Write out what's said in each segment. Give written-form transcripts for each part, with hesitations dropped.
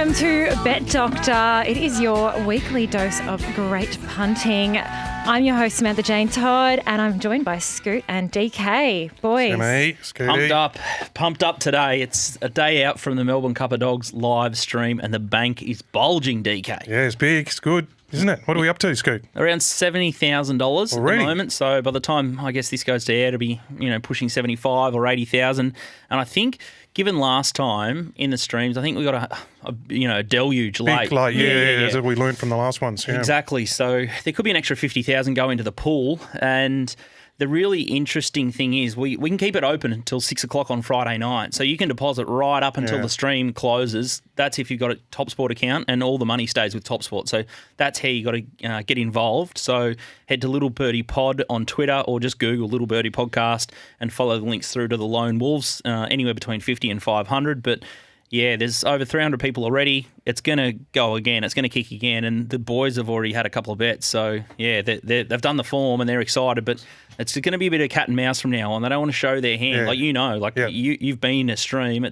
Welcome to Bet Doctor. It is your weekly dose of great punting. I'm your host, Samantha Jane Todd, and I'm joined by Scoot and DK. Boys. Hey, Scooty. Pumped up today. It's a day out from the Melbourne Cup of Dogs live stream, and the bank is bulging, DK. Yeah, it's big. It's good, isn't it? What are we up to, Scoot? Around $70,000 at the moment. So by the time I guess this goes to air, it'll be pushing 75 or 80,000. And I think, given last time in the streams, I think we got a deluge late. Big late, yeah. As we learned from the last ones. Yeah. Exactly. So there could be an extra 50,000 go into the pool, and the really interesting thing is we can keep it open until 6 o'clock on Friday night. So you can deposit right up until the stream closes. That's if you've got a TopSport account, and all the money stays with TopSport. So that's how you got to get involved. So head to Little Birdie Pod on Twitter, or just Google Little Birdie Podcast and follow the links through to the Lone Wolves, anywhere between 50 and 500. But yeah, there's over 300 people already. It's going to go again. It's going to kick again. And the boys have already had a couple of bets. So, yeah, they've done the form and they're excited. But it's going to be a bit of cat and mouse from now on. They don't want to show their hand. Yeah. You've been to stream.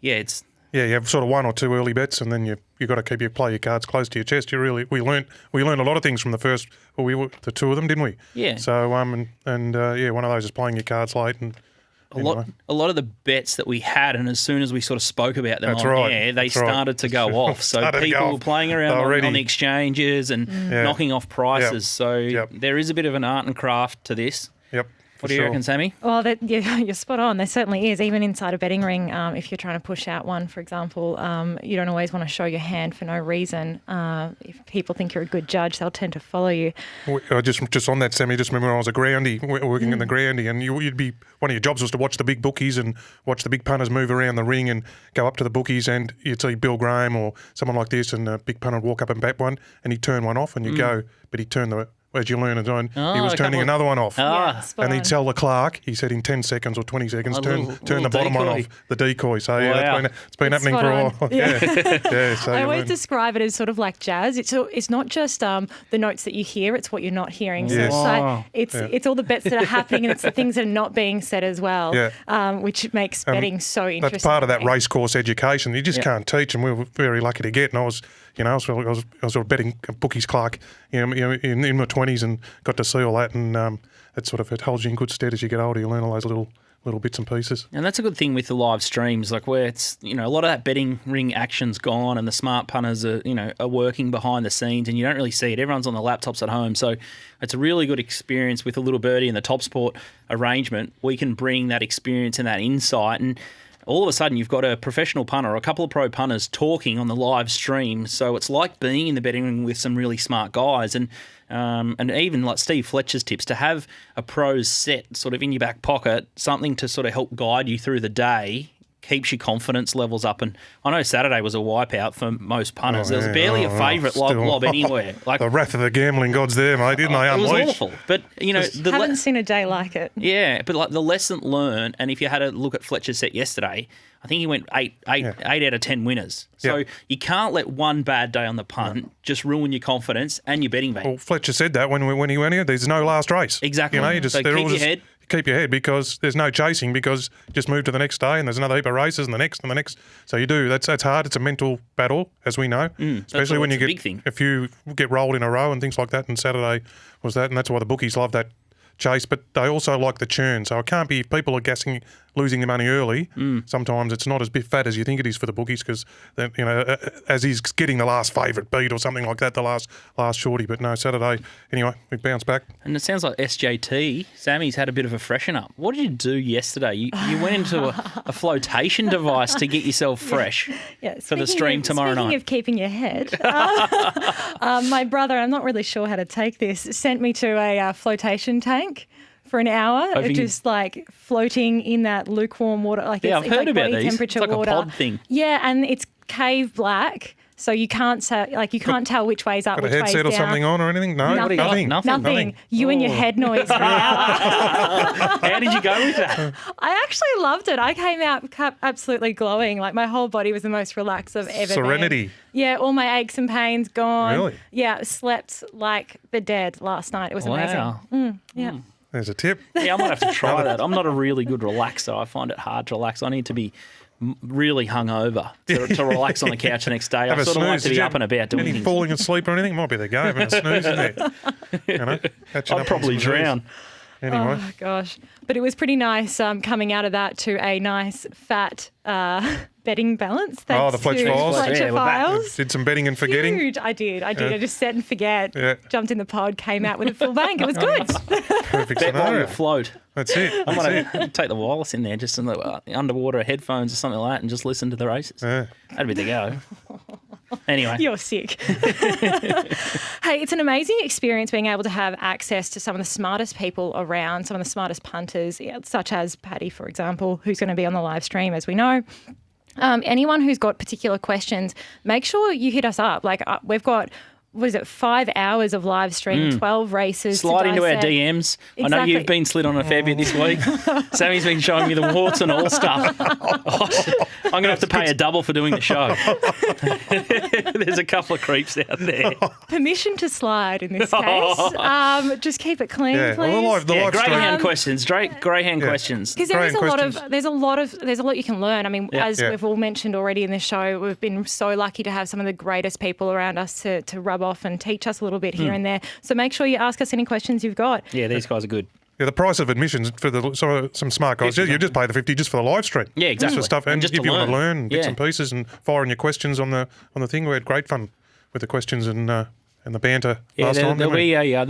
Yeah, you have sort of one or two early bets, and then you've got to play your cards close to your chest. We learned a lot of things from the first. Well, the two of them, didn't we? Yeah. So one of those is playing your cards late and. A lot of the bets that we had, and as soon as we sort of spoke about them air, they started to go off. So people were playing around on the exchanges and knocking off prices. Yep. So there is a bit of an art and craft to this. Yep. What do you reckon, Sammy? Well, you're spot on. There certainly is. Even inside a betting ring, if you're trying to push out one, for example, you don't always want to show your hand for no reason. If people think you're a good judge, they'll tend to follow you. Just on that, Sammy, just remember when I was a groundie, working in the groundie, and you'd be, one of your jobs was to watch the big bookies and watch the big punters move around the ring and go up to the bookies, and you'd see Bill Graham or someone like this, and a big punter would walk up and bat one, and he'd turn one off, and you go, but he'd turn as you learn it on, he was turning another one off. And he'd tell the clerk, he said in 10 seconds or 20 seconds, turn the bottom one off, the decoy. So, it's been happening for a while. So I always describe it as sort of like jazz. It's not just the notes that you hear, it's what you're not hearing. Yes. So it's all the bets that are happening, and it's the things that are not being said as well, which makes betting so interesting. That's part of that racecourse education. You just can't teach, and we were very lucky to get. And I was sort of betting bookies clerk, in my 20s, and got to see all that, and it holds you in good stead as you get older. You learn all those little bits and pieces. And that's a good thing with the live streams, like where it's, a lot of that betting ring action's gone, and the smart punters are working behind the scenes, and you don't really see it. Everyone's on the laptops at home. So it's a really good experience with the Little Birdie and the TopSport arrangement. We can bring that experience and that insight, and all of a sudden you've got a professional punter or a couple of pro punters talking on the live stream. So it's like being in the betting ring with some really smart guys. And even like Steve Fletcher's tips, to have a pro's set sort of in your back pocket, something to sort of help guide you through the day, keeps your confidence levels up. And I know Saturday was a wipeout for most punters. There was barely a favourite lob anywhere. Like the wrath of the gambling gods there, mate, didn't they? It was awful. But, haven't seen a day like it. Yeah, but like the lesson learned, and if you had a look at Fletcher's set yesterday, I think he went 8 out of 10 winners. So you can't let one bad day on the punt just ruin your confidence and your betting bank. Well, Fletcher said that when he went here, there's no last race. Exactly. Keep your head, because there's no chasing, because you just move to the next day and there's another heap of races and the next and the next. So you do. That's hard. It's a mental battle, as we know, especially when if you get rolled in a row and things like that. And Saturday was that, and that's why the bookies love that chase. But they also like the churn. So it can't be, if people are losing their money early, sometimes it's not as fat as you think it is for the bookies, because as he's getting the last favourite beat or something like that, the last shorty. But no, Saturday, anyway, we bounced back. And it sounds like SJT, Sammy's had a bit of a freshen up. What did you do yesterday? You went into a flotation device to get yourself fresh for the stream tomorrow night. Speaking of keeping your head, my brother, I'm not really sure how to take this, sent me to a flotation tank for an hour, just like floating in that lukewarm water. I've heard about these. It's like water. A pod thing. Yeah, and it's cave black, so you can't tell which way's up, which way's down. Got a headset or something on or anything? No, nothing. You and your head noise for an hour. How did you go with that? I actually loved it. I came out absolutely glowing. Like my whole body was the most relaxed I've ever Serenity. been. Yeah, all my aches and pains gone. Really? Yeah, slept like the dead last night. It was amazing. Wow. Yeah. There's a tip. Yeah, I might have to try that. I'm not a really good relaxer. I find it hard to relax. I need to be really hungover to relax on the couch the next day. I sort of like to be up and about doing things. Falling asleep or anything? Might be the go, having a snooze in there. I'd probably drown. Anyway. Oh, gosh. But it was pretty nice coming out of that to a nice fat betting balance. Thanks the Fletcher Files. Fletcher Files. Did some betting and forgetting. Huge. I did. I just set and forget. Yeah. Jumped in the pod, came out with a full bank. It was good. Perfect Bet while scenario. you float. That's it. I might take the wireless in there, just in the underwater headphones or something like that, and just listen to the races. Yeah. That'd be the go. Anyway. You're sick. Hey, it's an amazing experience being able to have access to some of the smartest people around, some of the smartest punters, such as Paddy, for example, who's going to be on the live stream, as we know. Anyone who's got particular questions, make sure you hit us up. Like we've got, 5 hours of live stream, 12 races. Slide into our DMs. Exactly. I know you've been slid on a fair bit this week. Sammy's been showing me the warts and all stuff. I'm going to have to pay a double for doing the show. There's a couple of creeps out there. Permission to slide in this case. Just keep it clean, please. Well, Greyhound questions. Greyhound questions. Because there's a lot you can learn. I mean, as we've all mentioned already in the show, we've been so lucky to have some of the greatest people around us to rub off and teach us a little bit here and there. So make sure you ask us any questions you've got. Yeah, these guys are good. Yeah, the price of admissions for some smart guys, you just pay the $50 just for the live stream. Yeah, exactly. Just for stuff, and just if you want to learn bits and and pieces and firing your questions on the thing, we had great fun with the questions and the banter last time. There'll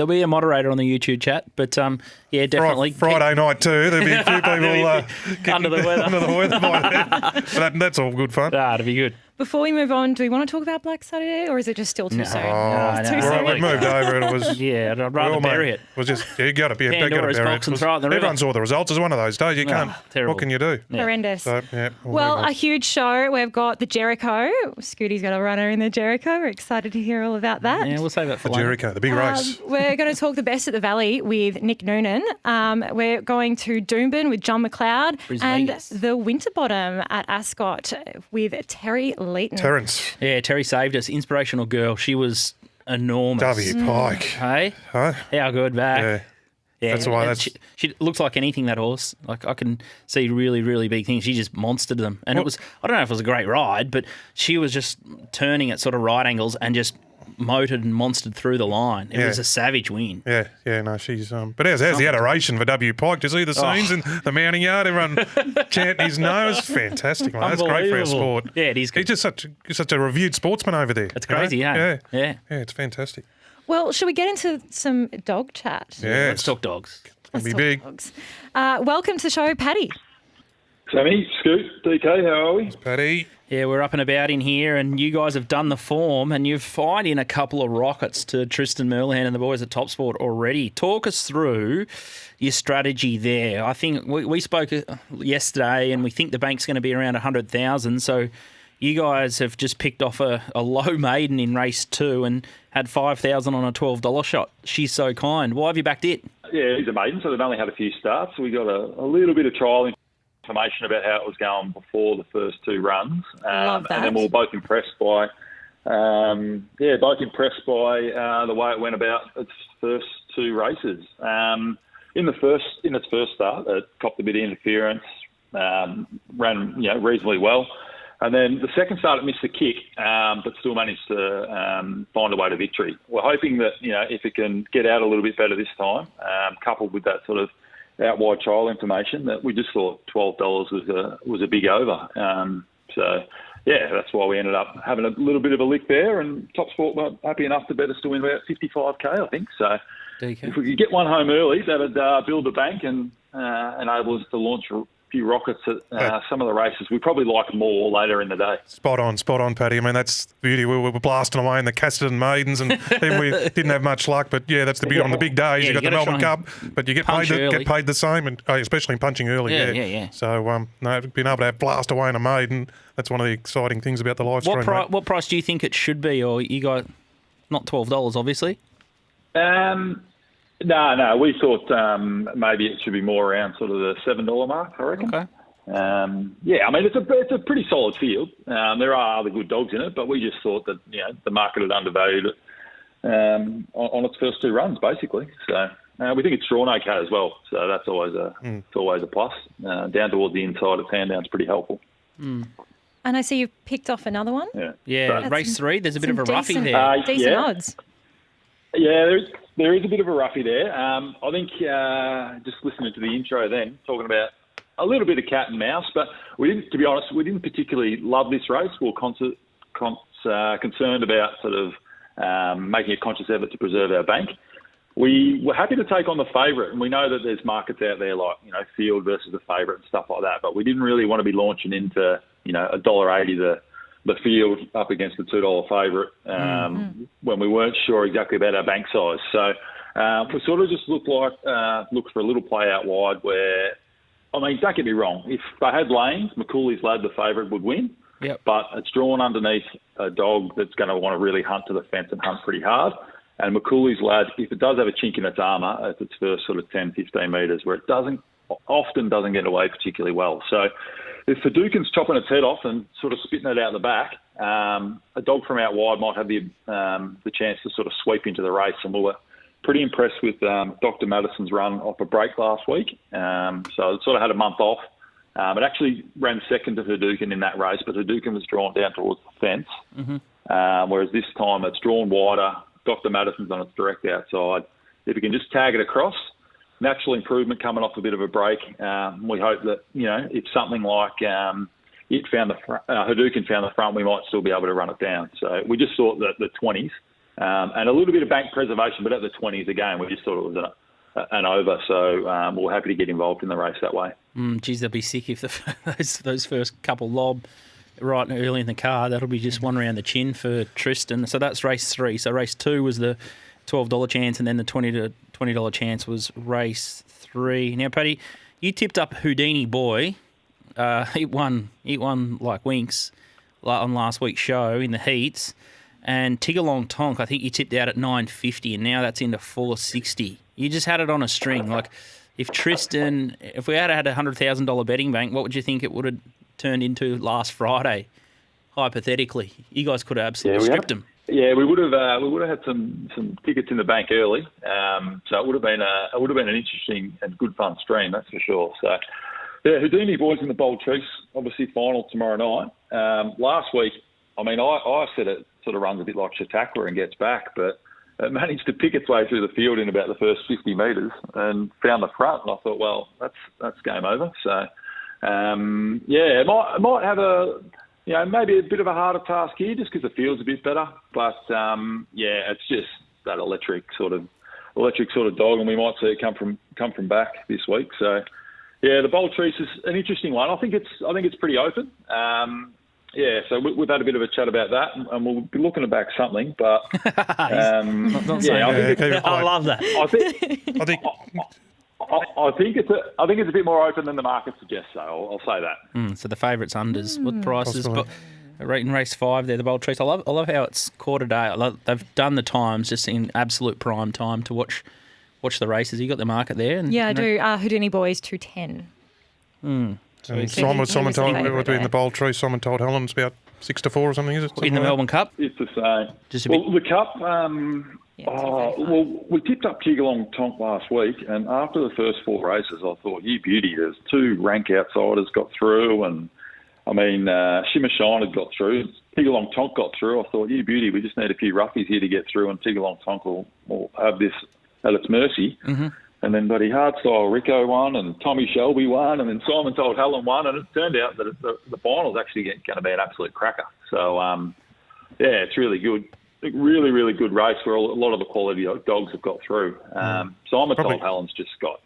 be a moderator on the YouTube chat, but definitely Friday night too. There'll be a few people under the weather. By then. That's all good fun. It'll be good. Before we move on, do we want to talk about Black Saturday, or is it just still too soon? No, too soon. We moved over. It was I'd rather bury it. It was just you got to bury it. Everyone saw the results. It was one of those days. You can't. Terrible. What can you do? Yeah. Horrendous. So, well, a huge show. We've got the Jericho. Scooty's got a runner in the Jericho. We're excited to hear all about that. Yeah, we'll save that for the Jericho, the big race. We're going to talk the best at the Valley with Nick Noonan. We're going to Doomben with John McLeod and the Winterbottom at Ascot with Terry Leighton. Terrence. Yeah, Terry saved us. Inspirational girl. She was enormous. W. Pike. Hey? Huh? How good back. Yeah. That's why she looks like anything, that horse. Like I can see really, really big things. She just monstered them. And it was, I don't know if it was a great ride, but she was just turning at sort of right angles and just motored and monstered through the line. It was a savage win. No, she's but how's the adoration for W. Pike? Did you see the scenes in the mounting yard? Everyone chanting his nose. Fantastic, mate. That's great for our sport. Yeah, it is good. He's just such a reviewed sportsman over there. That's crazy, Yeah, it's fantastic. Well, should we get into some dog chat? Yeah, let's talk dogs. Let's be big. Dogs. Welcome to the show, Paddy. Sammy, Scoot, DK, how are we? It's Paddy. Yeah, we're up and about in here, and you guys have done the form, and you've fired in a couple of rockets to Tristan Merlehan and the boys at Top Sport already. Talk us through your strategy there. I think we spoke yesterday, and we think the bank's going to be around 100,000. So you guys have just picked off a low maiden in race 2 and had 5,000 on a $12 shot. She's so kind. Why have you backed it? Yeah, he's a maiden, so they've only had a few starts. So we got a little bit of trial information about how it was going before the first 2 runs. Love that. And then we were both impressed by the way it went about its first 2 races. In its first start, it copped a bit of interference, ran reasonably well. And then the second start, it missed the kick, but still managed to find a way to victory. We're hoping that, if it can get out a little bit better this time, coupled with that sort of out wide trial information, that we just thought $12 was a big over. That's why we ended up having a little bit of a lick there, and Top Sport were happy enough to bet us to win about 55K, I think. So if we could get one home early, that would build a bank and enable us to launch a few rockets at some of the races. We probably like more later in the day. Spot on, Paddy. I mean, that's the beauty. We were blasting away in the Casterton Maidens, and then we didn't have much luck. But that's the beauty on the big days. You got the Melbourne Cup, but you get paid the same, and especially in punching early. Yeah. So being able to have blast away in a maiden, that's one of the exciting things about the live stream. What price do you think it should be? Or you got not $12, obviously. No, we thought maybe it should be more around sort of the $7 mark, I reckon. Okay. I mean, it's a pretty solid field. There are other good dogs in it, but we just thought that the market had undervalued it on its first 2 runs, basically. So We think it's drawn okay as well, so that's always a plus. Down towards the inside, its hand down's pretty helpful. And I see you've picked off another one. Yeah, race 3, there's a bit of a roughie there. Decent odds. Yeah, there is a bit of a roughie there. I think just listening to the intro then, talking about a little bit of cat and mouse, but to be honest, we didn't particularly love this race. We were concerned about sort of making a conscious effort to preserve our bank. We were happy to take on the favourite, and we know that there's markets out there like, field versus the favourite and stuff like that, but we didn't really want to be launching into, $1.80 the field up against the $2 favourite when we weren't sure exactly about our bank size. So we sort of just looked for a little play out wide where, don't get me wrong, if they had lanes, McCooley's Lad, the favourite, would win. Yep. But it's drawn underneath a dog that's going to want to really hunt to the fence and hunt pretty hard. And McCooley's Lad, if it does have a chink in its armour at its first sort of 10, 15 metres, where it often doesn't get away particularly well. So if Hadouken's chopping its head off and sort of spitting it out the back, a dog from out wide might have the chance to sort of sweep into the race. And we were pretty impressed with Dr. Madison's run off a break last week. So it sort of had a month off. It actually ran second to Hadouken in that race, but Hadouken was drawn down towards the fence. Whereas this time it's drawn wider. Dr. Madison's on its direct outside. If you can just tag it across, natural improvement coming off a bit of a break. We hope that, if something like Hadouken found the front, we might still be able to run it down. So we just thought that the 20s, and a little bit of bank preservation, but at the 20s again, we just thought it was an over. So we're happy to get involved in the race that way. Geez, they'll be sick if those first couple lob right early in the car. That'll be just one around the chin for Tristan. So that's race 3. So race 2 was the $12 chance, and then the $20 chance was race 3. Now, Paddy, you tipped up Houdini Boy. He won like winks on last week's show in the heats. And Tiggerlong Tonk, I think you tipped out at $9.50, and now that's into $4.60. You just had it on a string. Like, if we had had a $100,000 betting bank, what would you think it would have turned into last Friday? Hypothetically, you guys could have absolutely stripped him. Yeah, we would have had some tickets in the bank early. So it would have been an interesting and good fun stream, that's for sure. So yeah, Houdini Boys in the Bold Chiefs, obviously final tomorrow night. Last week, I said it sort of runs a bit like Chautauqua and gets back, but it managed to pick its way through the field in about the first 50 metres and found the front. And I thought, well, that's game over. So it might have maybe a bit of a harder task here just because the field's a bit better. But it's just that electric sort of dog, and we might see it come from back this week. So the Bold Trees is an interesting one. I think it's pretty open. So we've had a bit of a chat about that, and we'll be looking to back something. But I love that. I think it's a bit more open than the market suggests. So I'll say that. So the favourites unders. What the prices? But in race 5, there, the Bold Trees. I love how it's quarter day. They've done the times just in absolute prime time to watch the races. You got the market there? I do. Houdini Boys 210. And Simon told in the Bold Tree. Simon told Helen's about 6-4 or something. Is it in the Melbourne Cup? It's the same. The Cup. We tipped up Tiggerlong Tonk last week, and after the first 4 races, I thought, you beauty, there's 2 rank outsiders got through, and Shimmer Shine had got through. Tiggerlong Tonk got through. I thought, you beauty, we just need a few roughies here to get through, and Tiggerlong Tonk will have this at its mercy. Mm-hmm. And then Buddy Hardstyle Rico won, and Tommy Shelby won, and then Simon Told Helen won, and it turned out that the final's actually going to be an absolute cracker. So, it's really good. Really, really good race where a lot of the quality dogs have got through. Simon Told Helen's just got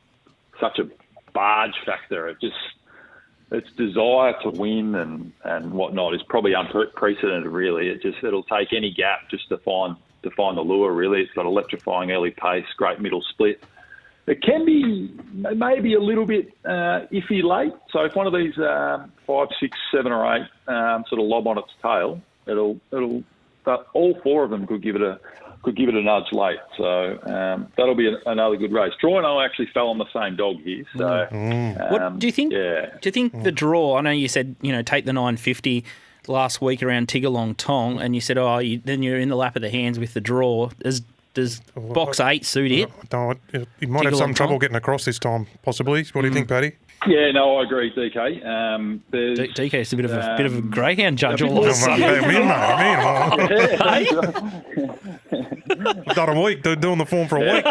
such a barge factor. Its desire to win and whatnot is probably unprecedented, really. It'll take any gap just to find the lure, really. It's got electrifying early pace, great middle split. It can be maybe a little bit iffy late. So if one of these 5, 6, 7 or 8 sort of lob on its tail, but all 4 of them could give it a nudge late. So that'll be another good race. Draw and I actually fell on the same dog here. So what do you think? Yeah. Do you think the draw? I know you said take the 950 last week around Tiggerlong Tong, and you said then you're in the lap of the hands with the draw. Does box 8 suit it? No, he might have some trouble getting across this time, possibly. What do you think, Paddy? Yeah, no, I agree, DK. DK's a bit of a greyhound judge all of a sudden. I've done a week, doing the form for a week.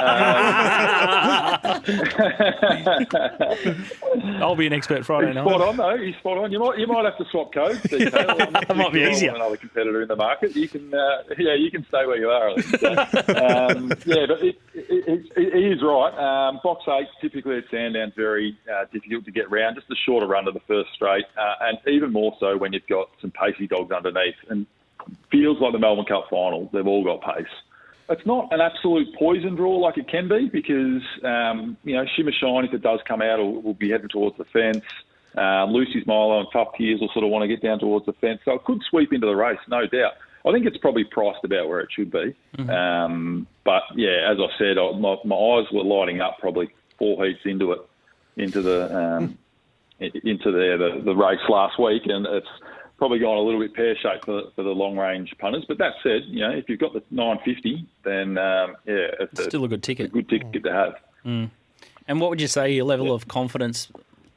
I'll be an expert Friday night. Spot on, though. He's spot on. You might have to swap codes, DK. That might be easier. Another competitor in the market. You can, you can stay where you are. I think. So, but he is right. Box 8, typically at Sandown's very difficult to get round. Just a shorter run to the first straight, and even more so when you've got some pacey dogs underneath. And feels like the Melbourne Cup final. They've all got pace. It's not an absolute poison draw like it can be because, Shimmer Shine, if it does come out, will be heading towards the fence. Lucy's Milo and Tough Tears will sort of want to get down towards the fence. So it could sweep into the race, no doubt. I think it's probably priced about where it should be. Mm-hmm. But, yeah, as I said, my eyes were lighting up probably 4 heats into the race last week, and it's probably gone a little bit pear-shaped for the long-range punters. But that said, if you've got the 950, then, it's still a good ticket. A good ticket to have. Mm. And what would you say your level of confidence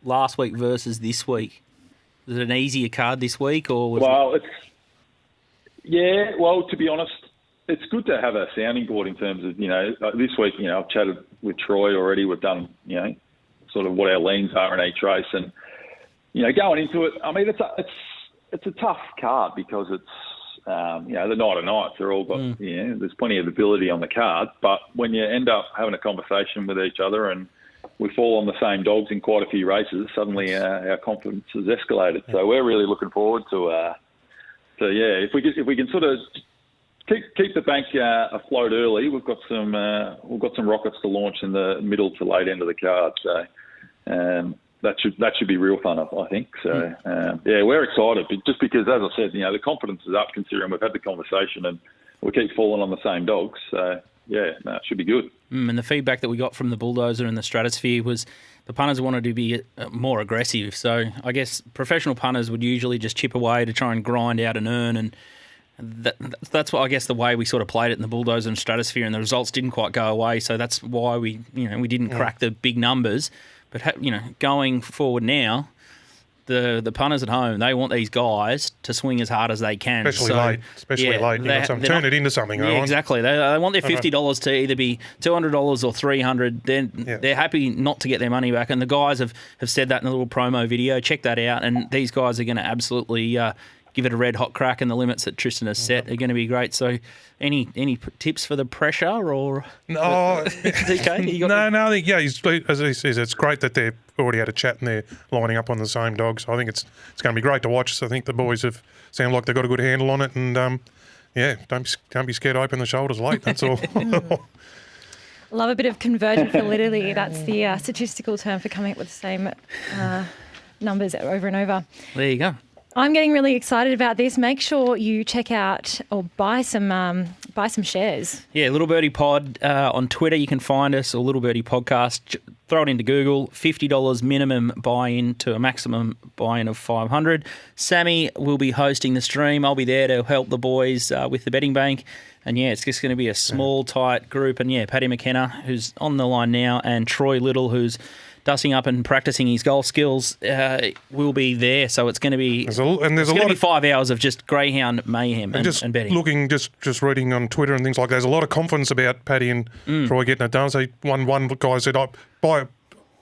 last week versus this week? Was it an easier card this week? Or to be honest, it's good to have a sounding board in terms of, this week, I've chatted with Troy already. We've done, sort of what our leans are in each race. And, going into it, I mean, it's a tough card because it's, the night of nights. They're all got, there's plenty of ability on the card. But when you end up having a conversation with each other and we fall on the same dogs in quite a few races, suddenly our confidence has escalated. So we're really looking forward to if we can sort of keep the bank afloat early, we've got some rockets to launch in the middle to late end of the card. So that should be real fun, I think. So we're excited, just because, as I said, the confidence is up considering we've had the conversation and we keep falling on the same dogs. So it should be good. And the feedback that we got from the Bulldozer and the Stratosphere was the punters wanted to be more aggressive. So I guess professional punters would usually just chip away to try and grind out an earn, and that's what I guess the way we sort of played it in the Bulldozer and Stratosphere, and the results didn't quite go away. So that's why we didn't crack the big numbers. But going forward now, the punters at home, they want these guys to swing as hard as they can. Especially late. Turn it into something. Yeah, exactly. They want their $50 to either be $200 or $300. They're happy not to get their money back. And the guys have said that in a little promo video. Check that out. And these guys are going to absolutely give it a red hot crack, and the limits that Tristan has set are going to be great. So any tips for the pressure or no? DK? No. I think as he says, it's great that they've already had a chat and they're lining up on the same dogs. I think it's going to be great to watch. So I think the boys sound like they've got a good handle on it, and don't be scared to open the shoulders late. That's all. Love a bit of convergent validity. That's the statistical term for coming up with the same numbers over and over. There you go. I'm getting really excited about this. Make sure you check out or buy some shares. Yeah, Little Birdie Pod on Twitter. You can find us, or Little Birdie Podcast. Throw it into Google. $50 minimum buy-in to a maximum buy-in of $500. Sammy will be hosting the stream. I'll be there to help the boys with the betting bank. And it's just going to be a small, tight group. And Paddy McKenna, who's on the line now, and Troy Little, who's dusting up and practicing his golf skills, will be there. So it's going to be there's a lot of 5 hours of just greyhound mayhem and betting. Just reading on Twitter and things like that. There's a lot of confidence about Paddy and Troy getting it done. So one guy said,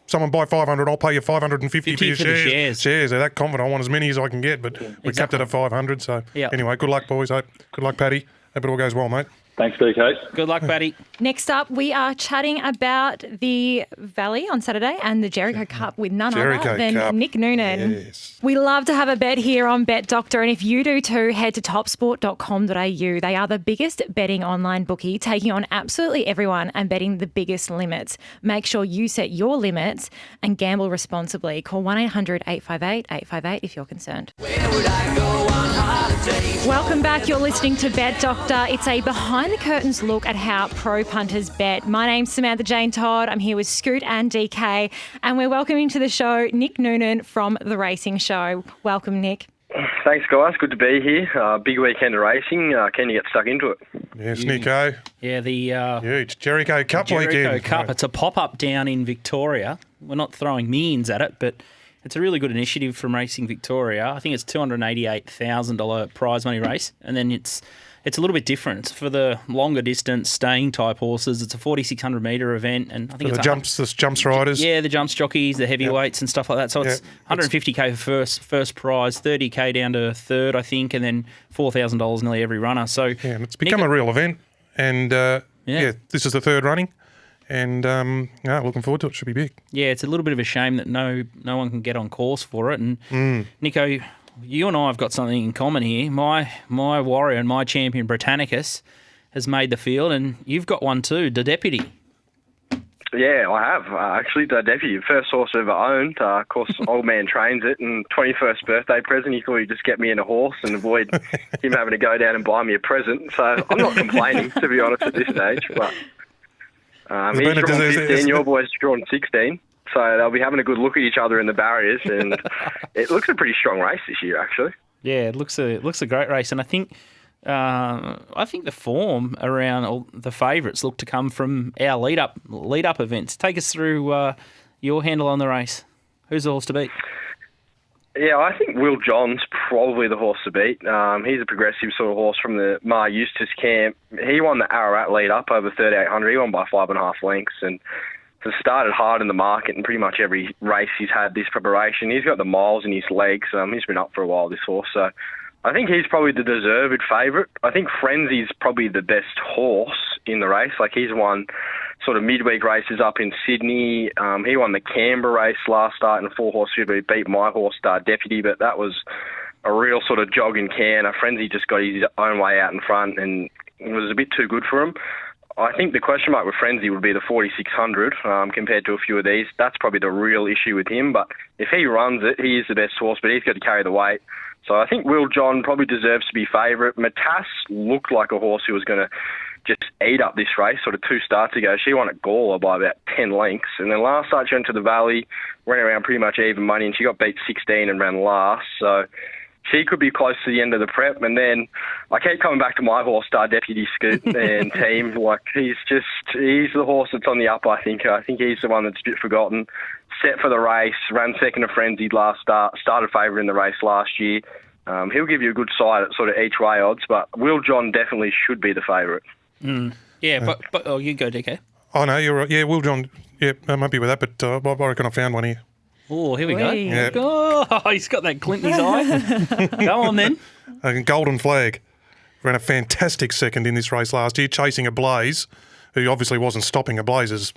someone buy 500, I'll pay you 550 for your shares. They're that confident. I want as many as I can get, but we capped it at 500. So anyway, good luck, boys. Good luck, Paddy. Hope it all goes well, mate. Thanks, DK. Good luck, Paddy. Next up, we are chatting about the Valley on Saturday and the Jericho Cup with none other than Nick Noonan. Yes. We love to have a bet here on Bet Doctor, and if you do too, head to topsport.com.au. They are the biggest betting online bookie, taking on absolutely everyone and betting the biggest limits. Make sure you set your limits and gamble responsibly. Call 1-800-858-858 if you're concerned. Where would I go on holiday? Welcome back. You're listening to Bet Doctor. It's a behind-the-curtains look at how pro punters bet. My name's Samantha Jane Todd. I'm here with Scoot and DK, and we're welcoming to the show Nick Noonan from The Racing Show. Welcome, Nick. Thanks, guys. Good to be here. Big weekend of racing. Can you get stuck into it? Yes, Nico. Yeah, the Huge Jericho Cup Jericho weekend. Cup. It's a pop-up down in Victoria. We're not throwing millions at it, but it's a really good initiative from Racing Victoria. I think it's $288,000 prize money race, and then it's a little bit different. It's for the longer distance staying type horses. It's a 4,600 metre event, and I think the jumps riders. Yeah, the jumps jockeys, the heavyweights and stuff like that. So it's 150k for first prize, 30k down to third, I think, and then $4,000 nearly every runner. So and it's become a real event, and this is the third running, and looking forward to it. Should be big. Yeah, it's a little bit of a shame that no one can get on course for it. And Nico, you and I have got something in common here. My warrior and my champion Britannicus has made the field, and you've got one too, the Deputy. Yeah, I have. Actually, the Deputy, first horse I've ever owned. Of course, old man trains it, and 21st birthday present, he thought he'd just get me in a horse and avoid him having to go down and buy me a present. So I'm not complaining, to be honest, at this stage. But he's drawn 15, your boy's drawn 16. So they'll be having a good look at each other in the barriers, and it looks a pretty strong race this year, actually. Yeah, it looks a great race, and I think the form around all the favourites look to come from our lead up events. Take us through your handle on the race. Who's the horse to beat? Yeah, I think Will John's probably the horse to beat. He's a progressive sort of horse from the Mar Eustace camp. He won the Ararat lead up over 3,800. He won by 5.5 lengths, and has started hard in the market in pretty much every race he's had this preparation. He's got the miles in his legs. He's been up for a while, this horse. So I think he's probably the deserved favourite. I think Frenzy's probably the best horse in the race. Like, he's won sort of midweek races up in Sydney. He won the Canberra race last start in a 4-horse field, but he beat my horse, Deputy, but that was a real sort of jog and can. Frenzy just got his own way out in front, and it was a bit too good for him. I think the question mark with Frenzy would be the 4,600 compared to a few of these. That's probably the real issue with him. But if he runs it, he is the best horse, but he's got to carry the weight. So I think Will John probably deserves to be favourite. Matas looked like a horse who was going to just eat up this race sort of 2 starts ago. She won at Gawler by about 10 lengths. And then last start she went to the Valley, ran around pretty much even money, and she got beat 16 and ran last. So she could be close to the end of the prep. And then I keep coming back to my horse, Deputy Scoot and team. Like, he's the horse that's on the up, I think. I think he's the one that's a bit forgotten. Set for the race, ran second to Frenzied last start, started favourite in the race last year. He'll give you a good side at sort of each way odds, but Will John definitely should be the favourite. Yeah, but you go, DK. Oh, no, you're right. Yeah, Will John, I might be with that, but I reckon I found one here. Oh, here we go. Yeah. Oh, he's got that glint in his eye. Go on then. Golden Flag ran a fantastic second in this race last year, chasing a Blaze, who obviously wasn't stopping a Blazers.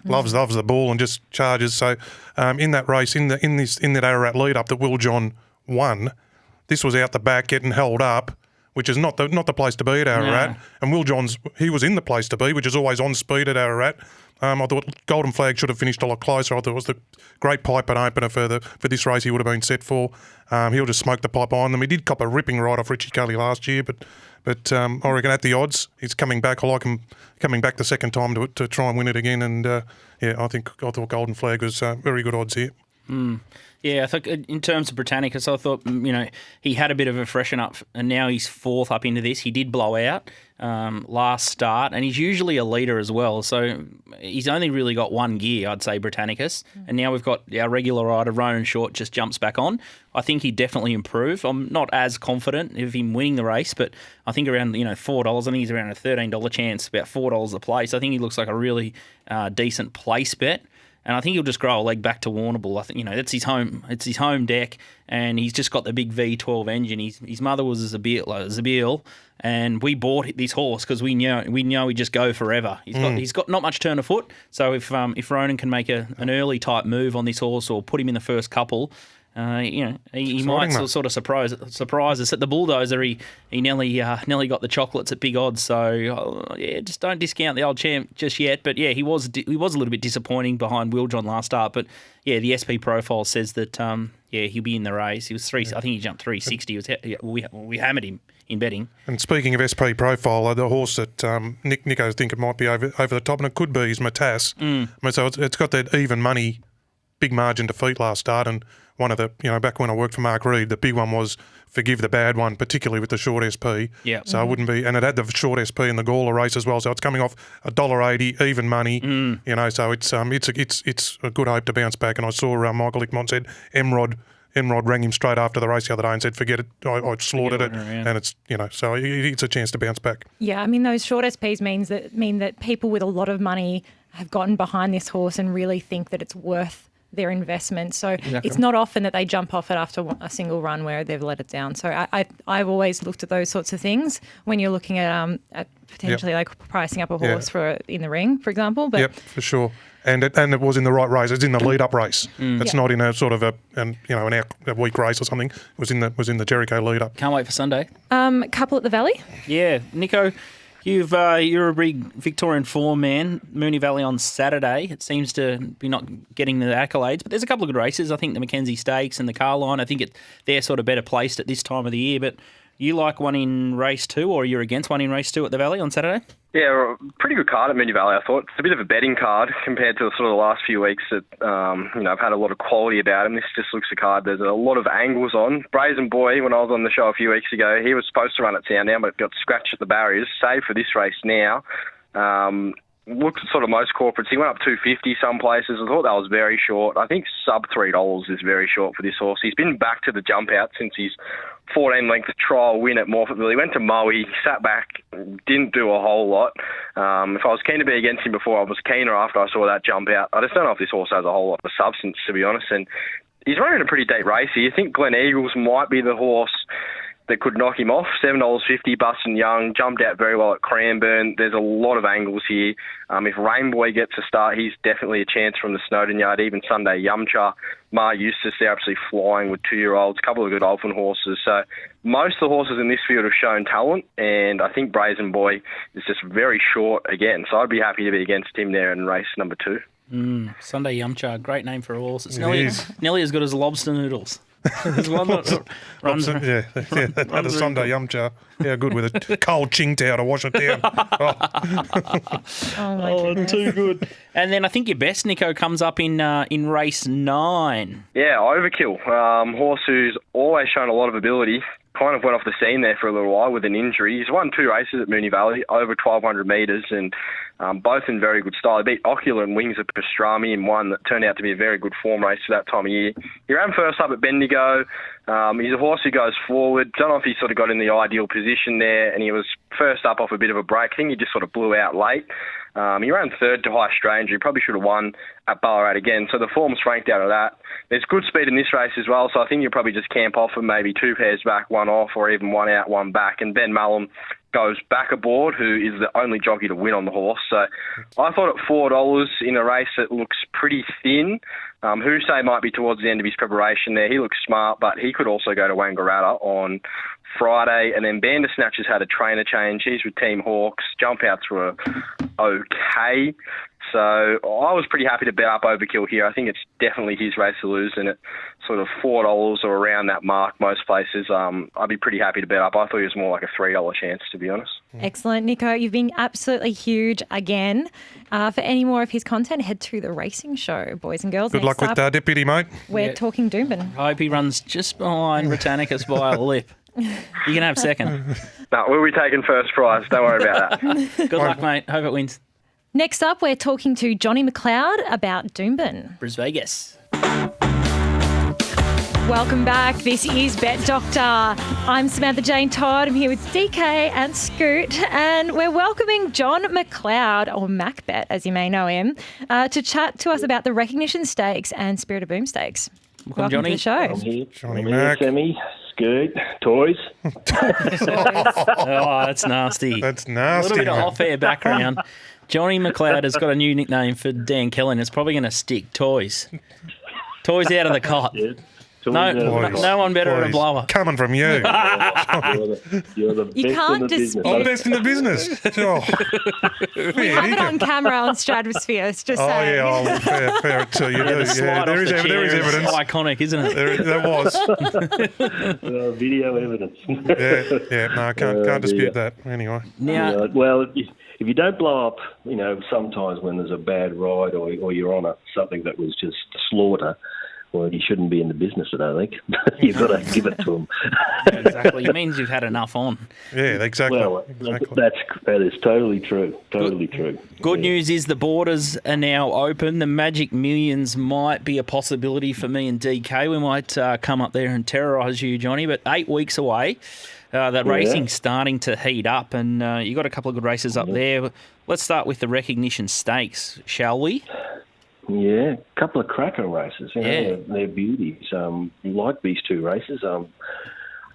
Loves the ball and just charges. So in that race, in that Ararat lead up that Will John won, this was out the back getting held up, which is not the place to be at Ararat. No. And Will John's, he was in the place to be, which is always on speed at Ararat. I thought Golden Flag should have finished a lot closer. I thought it was the great pipe and opener for this race he would have been set for. He'll just smoke the pipe on them. He did cop a ripping ride off Richie Cully last year, but I reckon at the odds, he's coming back. I like him coming back the second time to try and win it again. And I thought Golden Flag was very good odds here. Yeah, I think in terms of Britannicus, I thought, he had a bit of a freshen up, and now he's 4th up into this. He did blow out last start, and he's usually a leader as well. So he's only really got one gear, I'd say, Britannicus. And now we've got our regular rider, Ronan Short, just jumps back on. I think he'd definitely improve. I'm not as confident of him winning the race, but I think around $4, I think he's around a $13 chance, about $4 a place. I think he looks like a really decent place bet. And I think he'll just grow a leg back to Warrnambool. I think that's his home. It's his home deck, and he's just got the big V12 engine. His mother was a Zabeel, and we bought this horse because we know he'd just go forever. He's got not much turn of foot. So if Ronan can make an early type move on this horse or put him in the first couple, he might sort of surprise us. At the Bulldozer, he nearly got the chocolates at big odds. So just don't discount the old champ just yet. But he was a little bit disappointing behind Will John last start. But the SP profile says that he'll be in the race. He was I think he jumped 360. We hammered him in betting. And speaking of SP profile, the horse that Nico think it might be over the top, and it could be, is Matas. So it's got that even money, big margin defeat last start, and one of the, back when I worked for Mark Reed, the big one was forgive the bad one, particularly with the short SP. Yeah. So it wouldn't be, and it had the short SP in the Gawler race as well. So it's coming off $1.80, even money. So it's a good hope to bounce back. And I saw Michael Ickmont said Emrod rang him straight after the race the other day and said, forget it, I slaughtered it. And it's, so it's a chance to bounce back. Yeah, I mean, those short SPs mean that people with a lot of money have gotten behind this horse and really think that it's worth their investment. So it's not often that they jump off it after a single run where they've let it down. So I've always looked at those sorts of things when you're looking at potentially like pricing up a horse for in the ring, for example. But yep, for sure. And it was in the right race. It's in the lead-up race. It's not in a sort of a weak race or something. It was in the Jericho lead-up. Can't wait for Sunday. Couple at the Valley. Yeah, Nico, you're a big Victorian form man. Moonee Valley on Saturday. It seems to be not getting the accolades, but there's a couple of good races. I think the Mackenzie Stakes and the Carline. I think they're sort of better placed at this time of the year. But you like one in race 2, or you're against one in race 2 at the Valley on Saturday? Yeah, pretty good card at Moonee Valley, I thought. It's a bit of a betting card compared to the sort of the last few weeks that, I've had a lot of quality about him. This just looks a card there's a lot of angles on. Brazen Boy, when I was on the show a few weeks ago, he was supposed to run at Sandown, but got scratched at the barriers. Saved for this race now. Looked at sort of most corporates. He went up 250 some places. I thought that was very short. I think sub $3 is very short for this horse. He's been back to the jump out since his 14-length trial win at Morphettville. He went to Moe, sat back, didn't do a whole lot. If I was keen to be against him before, I was keener after I saw that jump out. I just don't know if this horse has a whole lot of substance, to be honest. And he's running a pretty deep race here. You think Glen Eagles might be the horse that could knock him off. $7.50, Bustin Young, jumped out very well at Cranbourne. There's a lot of angles here. If Rainboy gets a start, he's definitely a chance from the Snowden Yard. Even Sunday Yumcha, Ma Eustace, they're absolutely flying with 2-year-olds, a couple of good Alphen horses. So most of the horses in this field have shown talent, and I think Brazen Boy is just very short again. So I'd be happy to be against him there in race number 2. Sunday Yumcha, great name for a horse. It's nearly as good as lobster noodles. There's one that runs. Had a Sunday Yumcha. Yeah, good with a cold ching towel to wash it down. Too good. And then I think your best, Nico, comes up in race 9. Yeah, Overkill. Horse who's always shown a lot of ability. Kind of went off the scene there for a little while with an injury. He's won 2 races at Moonee Valley, over 1,200 metres, and both in very good style. He beat Ocular and Wings of Pastrami in one that turned out to be a very good form race for that time of year. He ran first up at Bendigo. He's a horse who goes forward. Don't know if he sort of got in the ideal position there, and he was first up off a bit of a break. I think he just sort of blew out late. He ran third to High Stranger. He probably should have won at Ballarat again. So the form's franked out of that. There's good speed in this race as well, so I think you'll probably just camp off and maybe 2 pairs back, 1 off, or even 1 out, 1 back. And Ben Mallum goes back aboard, who is the only jockey to win on the horse. So I thought at $4 in a race that looks pretty thin. Hussein might be towards the end of his preparation there. He looks smart, but he could also go to Wangaratta on Friday. And then Bandersnatch has had a trainer change. He's with Team Hawks. Jump outs were okay. So I was pretty happy to bet up Overkill here. I think it's definitely his race to lose, and at sort of $4 or around that mark most places, I'd be pretty happy to bet up. I thought it was more like a $3 chance, to be honest. Excellent, Nico. You've been absolutely huge again. For any more of his content, head to the racing show, boys and girls. Good luck with Deputy, mate. We're talking Doomben. I hope he runs just behind Britannicus by a lip. You can have second. No, we'll be taking first prize. Don't worry about that. Good luck, mate. Hope it wins. Next up, we're talking to Johnny McLeod about Doomben. Bris Vegas. Welcome back. This is Bet Doctor. I'm Samantha Jane Todd. I'm here with DK and Scoot, and we're welcoming John McLeod, or MacBet as you may know him, to chat to us about the Recognition Stakes and Spirit of Boom Stakes. Welcome Johnny. to the show. I'm here. Johnny Mac. Sammy, Scoot, toys. Oh, that's nasty. That's A nasty. little bit of mate. off-air background. Johnny McLeod has got a new nickname for Dan Kelly, and it's probably going to stick. Toys. Toys out of the cot. Yeah, toys No, out of the no one better at a Boys, blower. coming from you. You're the You best can't in the dispute. business. I'm best in the business. Oh, We have it on camera on Stratosphere. It's just saying. yeah, fair to you. The Yeah, slide there off is the there is chair is evidence. iconic, isn't it? There was. Video evidence. Yeah, no, I can't dispute that. Anyway. Now, Well, if you don't blow up, sometimes when there's a bad ride or you're on something that was just slaughter, well, you shouldn't be in the business, I don't think. You've got to give it to them. Exactly. It means you've had enough on. Yeah, exactly. Well, exactly. that is totally true. Totally true. Good news is the borders are now open. The Magic Millions might be a possibility for me and DK. We might come up there and terrorise you, Johnny, but 8 weeks away. That racing's starting to heat up, and you got a couple of good races up there. Let's start with the Recognition Stakes, shall we? Yeah, a couple of cracker races. They're beauties. Like these two races.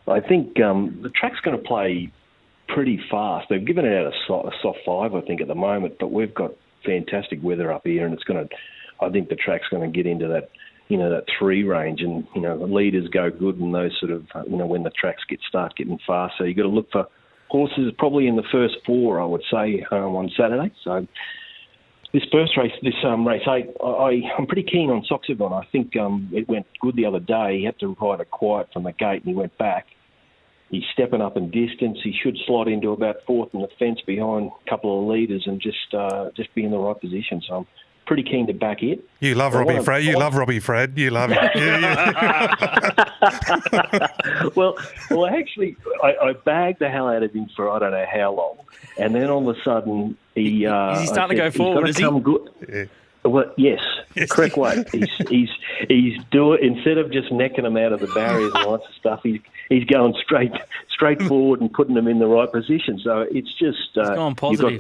I think the track's going to play pretty fast. They've given it out a soft 5, I think, at the moment, but we've got fantastic weather up here, and it's going to. I think the track's going to get into that, that 3 range, and the leaders go good, and those sort of, when the tracks start getting fast. So you've got to look for horses probably in the first 4, I would say, on Saturday. So. This first race, race 8, I'm pretty keen on Soxagon. I think it went good the other day. He had to ride it quiet from the gate, and he went back. He's stepping up in distance. He should slot into about 4th in the fence behind a couple of leaders and just be in the right position. So I'm pretty keen to back it. You love Robbie Fred. You love Robbie Fred. You love it. Well, actually, I bagged the hell out of him for I don't know how long, and then all of a sudden he is he starting to go forward? Is he? Good. Yeah. Well, yes, correct way. He's doing, instead of just necking them out of the barriers and lots of stuff. He's going straight forward and putting them in the right position. So it's just you've got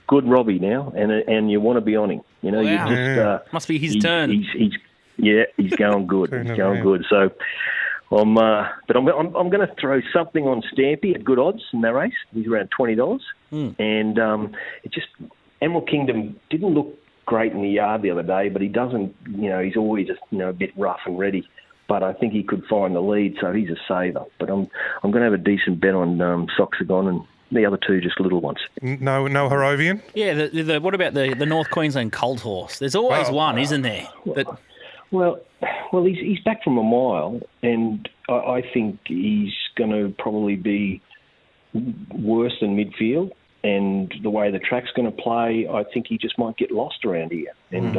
good Robbie now, and you want to be on him. Wow. You just must be his turn. He's going good. He's going good. So I'm going to throw something on Stampy at good odds in that race. He's around $20, and it just Emerald Kingdom didn't look great in the yard the other day, but he doesn't. He's always a bit rough and ready. But I think he could find the lead, so he's a saver. But I'm going to have a decent bet on Soxagon, and the other two just little ones. No Harrovian? Yeah, what about the North Queensland Colt horse? There's always one, isn't there? Well, he's back from a mile, and I think he's going to probably be worse than midfield. And the way the track's going to play, I think he just might get lost around here. And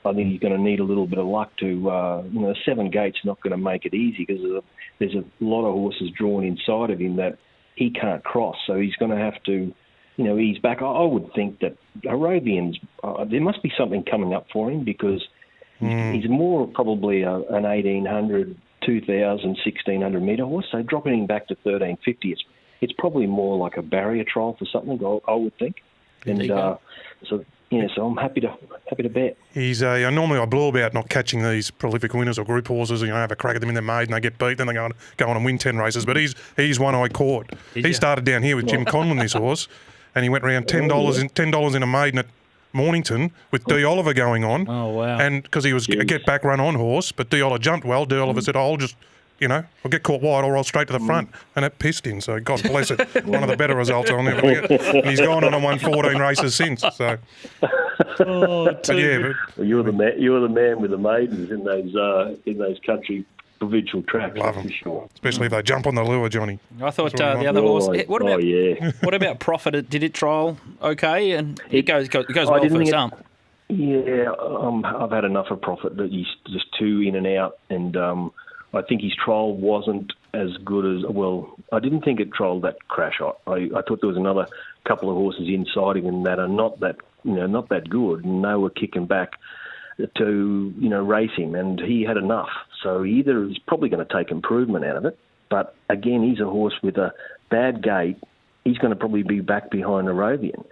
I think he's going to need a little bit of luck to, 7 gates not going to make it easy because there's a lot of horses drawn inside of him that he can't cross. So he's going to have to, ease back. I would think that Arabians, there must be something coming up for him because he's more probably an 1,800, 2,000, 1,600 metre horse. So dropping him back to 1,350, it's probably more like a barrier trial for something, I would think. And so I'm happy to bet. He's normally I blow about not catching these prolific winners or group horses. Have a crack at them in their maid and they get beat, then they go on and win 10 races. But he's one I caught. He started down here with Jim Conlon, this horse, and he went around $10 in a maiden at Mornington with D. Oliver going on. Oh wow! And because he was a get back run on horse, but D. Oliver jumped well. D. Oliver said, "I'll just." I'll get caught wide or roll straight to the front. And it pissed him. So, God bless it. One of the better results I'll never forget. And he's gone on and won 14 races since. So, you're the man with the maidens in those country provincial tracks. Love them. For sure. Especially if they jump on the lure, Johnny. I thought the other horse. What about Profit? Did it trial okay? And it goes well first up. Yeah, I've had enough of Profit that he's just too in and out, and I think his trial wasn't as good as I didn't think it trialled that crash. I thought there was another couple of horses inside him that are not that good, and they were kicking back to race him, and he had enough. So either he's probably going to take improvement out of it, but again he's a horse with a bad gait. He's going to probably be back behind Arabian.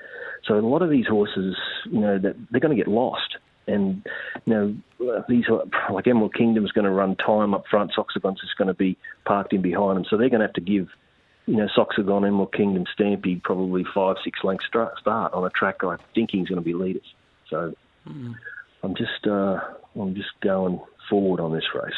So a lot of these horses, that they're going to get lost. And, these are, like Emerald Kingdom's going to run time up front. Soxagon's is going to be parked in behind them. So they're going to have to give, Soxagon, Emerald Kingdom, Stampy probably 5-6 lengths start on a track I think he's going to be leaders. So I'm just going forward on this race.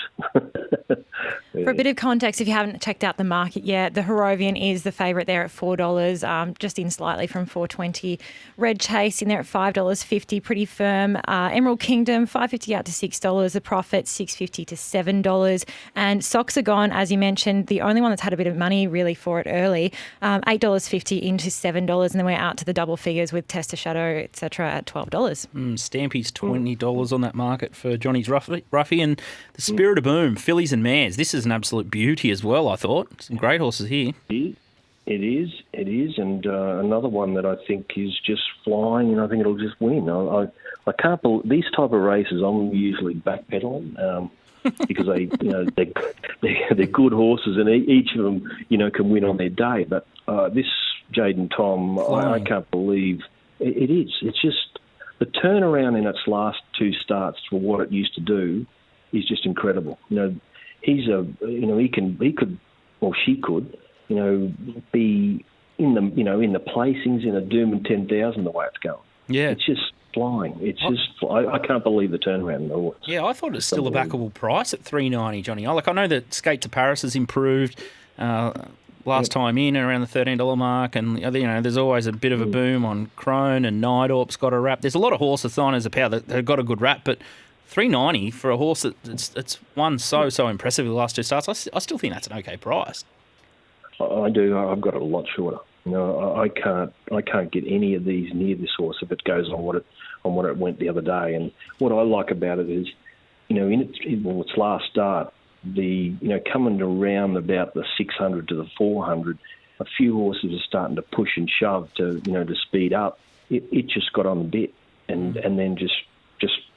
For a bit of context, if you haven't checked out the market yet, the Harrovian is the favourite there at $4, just in slightly from $4.20. Red Chase in there at $5.50, pretty firm. Emerald Kingdom $5.50 out to $6. The Profit $6.50 to $7. And Soxagon, as you mentioned, the only one that's had a bit of money really for it early, $8.50 into $7, and then we're out to the double figures with Tester Shadow, etc. at $12. Stampy's $20 on that market for Johnny's Ruffy. Duffy. And the Spirit of Boom, fillies and mares. This is an absolute beauty as well, I thought. Some great horses here. It is, and another one that I think is just flying, and I think it'll just win. I can't believe these type of races. I'm usually backpedaling because they're good horses, and each of them can win on their day. But this Jaden Tom, I can't believe it is. It's just the turnaround in its last two starts for what it used to do is just incredible. He could, or she could. Be in the placings in a Doom 10,000 the way it's going. Yeah. It's just flying. It's I can't believe the turnaround in the horse. Yeah, I thought it's still a backable price at $3.90, Johnny. I know that Skate to Paris has improved last time in around the $13 mark, and there's always a bit of a boom on Crone and Nidorp's got a rap. There's a lot of horses, Thiners of Power, that have got a good rap, but $3.90 for a horse that's won so impressive in the last two starts, I still think that's an okay price. I do. I've got it a lot shorter. I can't get any of these near this horse if it goes on what it went the other day. And what I like about it is, in its last start, coming around about the 600 to the 400, a few horses are starting to push and shove to speed up. It just got on the bit and then just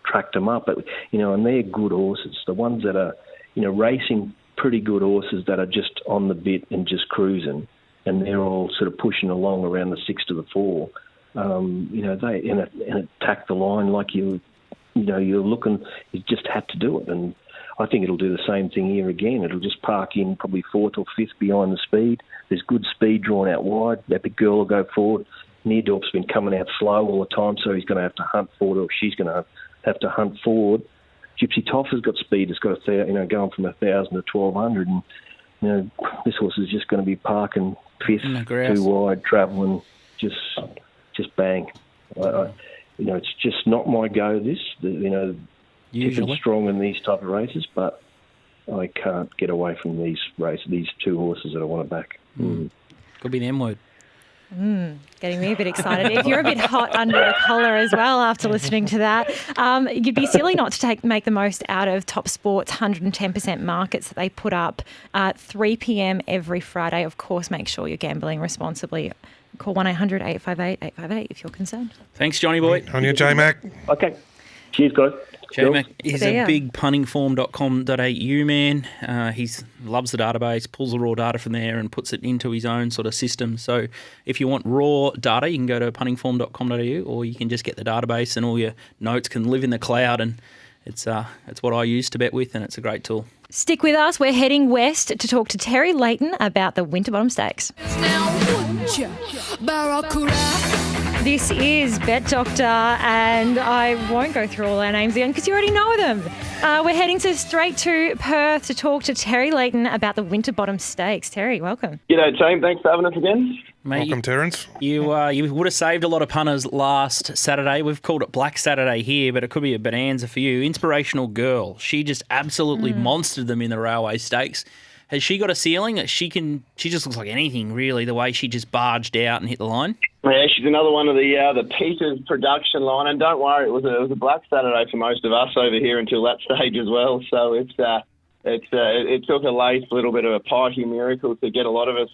tracked them up. But and they're good horses. The ones that are racing. Pretty good horses that are just on the bit and just cruising, and they're all sort of pushing along around the 6 to the 4. They attack the line like you're looking. You just had to do it, and I think it'll do the same thing here again. It'll just park in probably 4th or 5th behind the speed. There's good speed drawn out wide. That big girl will go forward. Neerdorf's been coming out slow all the time, so he's going to have to hunt forward, or she's going to have to hunt forward. Gypsy Toffer's got speed. It's got going from 1,000 to 1,200, and this horse is just going to be parking 5th, too wide, travelling, just bang. It's just not my go. Usually strong in these type of races, but I can't get away from these races. These two horses that I want to back. Could be the M word. Getting me a bit excited. If you're a bit hot under the collar as well after listening to that, you'd be silly not to make the most out of Top Sport's 110% markets that they put up at 3 p.m. every Friday. Of course, make sure you're gambling responsibly. Call 1-800-858-858 if you're concerned. Thanks, Johnny boy. On your J-Mac. Okay. Cheers, guys. J-Mac is a big puntingform.com.au man. He loves the database, pulls the raw data from there and puts it into his own sort of system. So if you want raw data, you can go to puntingform.com.au, or you can just get the database and all your notes can live in the cloud. And it's what I use to bet with, and it's a great tool. Stick with us. We're heading west to talk to Terry Leighton about the Winterbottom Stakes. This is Bet Doctor, and I won't go through all our names again because you already know them. We're heading straight to Perth to talk to Terry Leighton about the Winterbottom Stakes. Terry, welcome. G'day, team. Thanks for having us again. Mate, welcome, Terence. You would have saved a lot of punters last Saturday. We've called it Black Saturday here, but it could be a bonanza for you. Inspirational Girl. She just absolutely monstered them in the Railway Stakes. Has she got a ceiling that she just looks like anything, really, the way she just barged out and hit the line? Yeah, she's another one of the Peters production line, and don't worry, it was a Black Saturday for most of us over here until that stage as well. So it took a late little bit of a pikey miracle to get a lot of us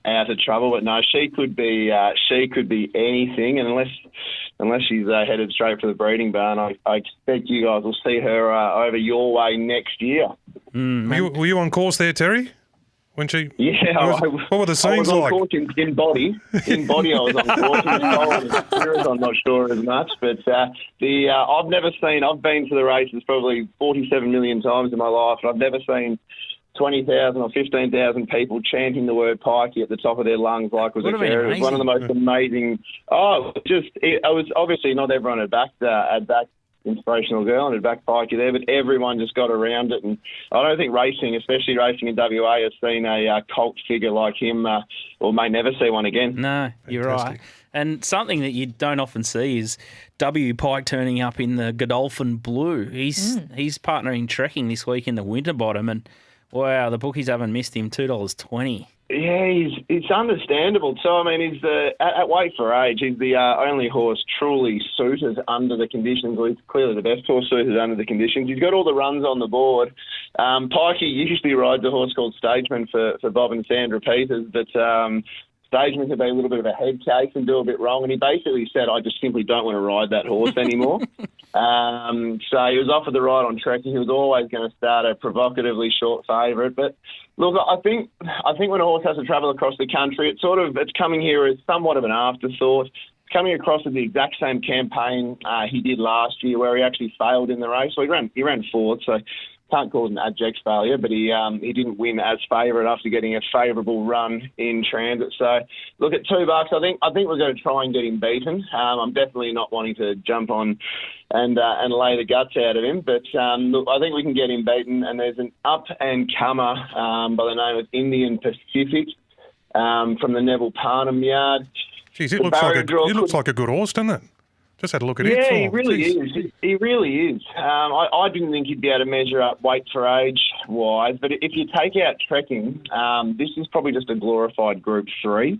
out of trouble. But no, she could be anything, and unless she's headed straight for the breeding barn, I expect you guys will see her over your way next year. Were you on course there, Terry? When she, yeah, what were the scenes I was like? On course in body. In body, I was on course. In spirit, I'm not sure as much, but I've been to the races probably 47 million times in my life, and I've never seen 20,000 or 15,000 people chanting the word pikey at the top of their lungs like was occurring. It was one of the most amazing. It was obviously not everyone had backed Inspirational Girl and had backed pikey there, but everyone just got around it. And I don't think racing, especially racing in WA, has seen a cult figure like him, or may never see one again. No, you're right. And something that you don't often see is W. Pike turning up in the Godolphin Blue. He's partnering trekking this week in the Winterbottom, and wow, the bookies haven't missed him, $2.20. Yeah, it's understandable. So, I mean, at weight for age, he's the only horse truly suited under the conditions. Well, he's clearly the best horse suited under the conditions. He's got all the runs on the board. Pikey usually rides a horse called Stageman for Bob and Sandra Peters, but Stageman could be a little bit of a head case and do a bit wrong, and he basically said, I just simply don't want to ride that horse anymore. So he was offered the ride on trekking. He was always going to start a provocatively short favourite. But look, I think when a horse has to travel across the country, it's coming here as somewhat of an afterthought. It's coming across with the exact same campaign he did last year, where he actually failed in the race. So he ran fourth, so can't call it an abject failure, but he didn't win as favourite after getting a favourable run in transit. So look, at $2, I think we're going to try and get him beaten. I'm definitely not wanting to jump on and lay the guts out of him, but look, I think we can get him beaten. And there's an up and comer by the name of Indian Pacific from the Neville Parnham yard. Geez, it looks like a good horse, doesn't it? Just had a look at it. Yeah, he really is. He really is. I didn't think he'd be able to measure up weight for age wise, but if you take out trekking, this is probably just a glorified Group 3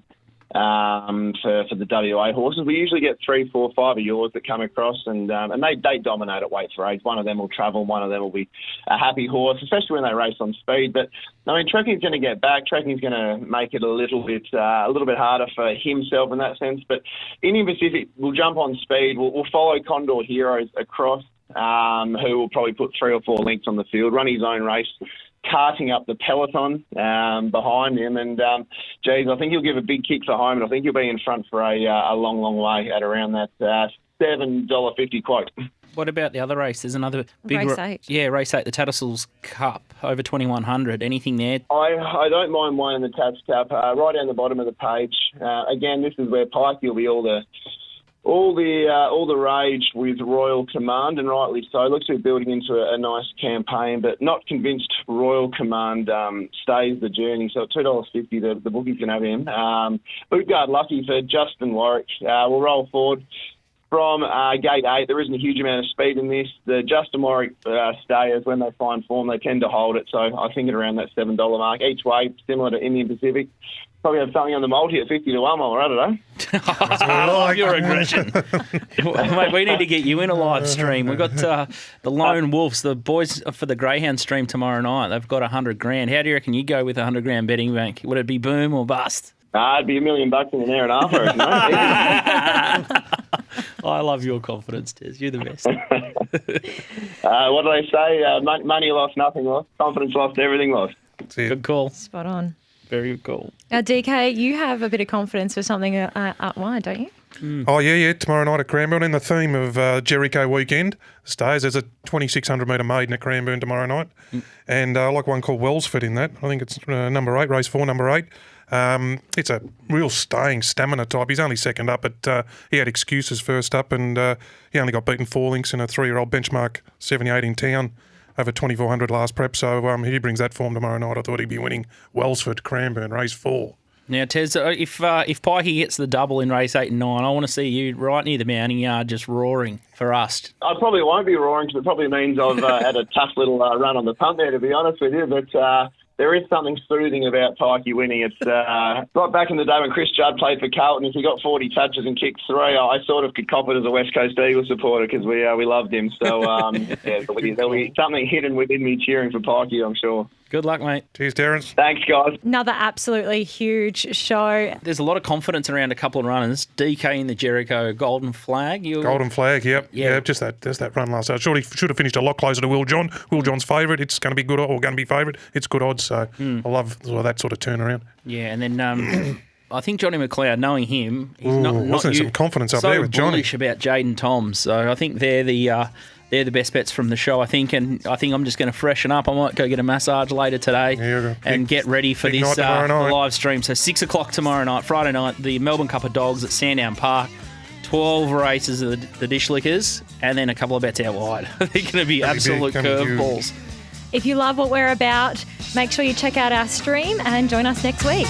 for the WA horses. We usually get 3, 4, 5 of yours that come across, and they dominate at weight for age. One of them will travel, one of them will be a happy horse, especially when they race on speed. But I mean, trekking's going to get back. Trekking's going to make it a little bit harder for himself in that sense. But Indian Pacific will jump on speed. We'll follow Condor Heroes across, who will probably put 3 or 4 lengths on the field, run his own race, carting up the peloton behind him, and I think he'll give a big kick for home, and I think he'll be in front for a long, long way at around that $7.50 quote. What about the other race? There's another big race 8. Yeah, race 8, the Tattersalls Cup, over 2,100. Anything there? I don't mind weighing the Tats Cup right down the bottom of the page. Again, this is where Pikey will be all the rage with Royal Command, and rightly so. Looks to be building into a nice campaign, but not convinced Royal Command stays the journey. So at $2.50, the bookies can have him. Bootguard Lucky for Justin Warwick. We'll roll forward from gate 8. There isn't a huge amount of speed in this. The Justin Warwick stayers, when they find form, they tend to hold it. So I think at around that $7 mark each way, similar to Indian Pacific. Probably have something on the multi at 50 to 1 while we're at it, eh? I love your aggression. Mate, we need to get you in a live stream. We've got the Lone Wolves, the boys for the Greyhound stream tomorrow night. They've got $100,000. How do you reckon you go with $100,000 betting bank? Would it be boom or bust? It'd be $1 million in an hour and a half, I reckon, mate. I love your confidence, Tez. You're the best. What do they say? Money lost, nothing lost. Confidence lost, everything lost. Good call. Spot on. Very cool. DK, you have a bit of confidence for something up wide, don't you? Mm. Oh, yeah. Tomorrow night at Cranbourne, in the theme of Jericho weekend, stays. There's a 2,600 metre maiden at Cranbourne tomorrow night. And I like one called Wellsford in that. I think it's number 8, race 4, number 8. It's a real staying stamina type. He's only second up, but he had excuses first up, and he only got beaten 4 lengths in a 3-year-old benchmark 78 in town over 2,400 last prep. So he brings that form tomorrow night. I thought he'd be winning Wellsford, Cranbourne, race 4. Now, Tez, if Pikey gets the double in race 8 and 9, I want to see you right near the mounting yard just roaring for us. I probably won't be roaring because it probably means I've had a tough little run on the punt there, to be honest with you. But there is something soothing about Pikey winning. It's right back in the day when Chris Judd played for Carlton. If he got 40 touches and kicked 3, I sort of could cop it as a West Coast Eagles supporter because we loved him. So there'll be something hidden within me cheering for Pikey, I'm sure. Good luck, mate. Cheers, Terence. Thanks, guys. Another absolutely huge show. There's a lot of confidence around a couple of runners. DK in the Jericho Golden Flag. Golden Flag, yep. Yeah, just that run last night. Surely should have finished a lot closer to Will John. Will John's favourite. It's going to be good, or going to be favourite. It's good odds, so I love that sort of turnaround. Yeah, and then I think Johnny McLeod, knowing him, he's wasn't there some confidence up there with Johnny? Bullish about Jaden Toms, so I think they're the best bets from the show, I think, and I think I'm just going to freshen up. I might go get a massage later today and get ready for this live stream. So 6 o'clock tomorrow night, Friday night, the Melbourne Cup of Dogs at Sandown Park. 12 races of the Dish Lickers, and then a couple of bets out wide. They're going to be absolute curveballs. If you love what we're about, make sure you check out our stream and join us next week.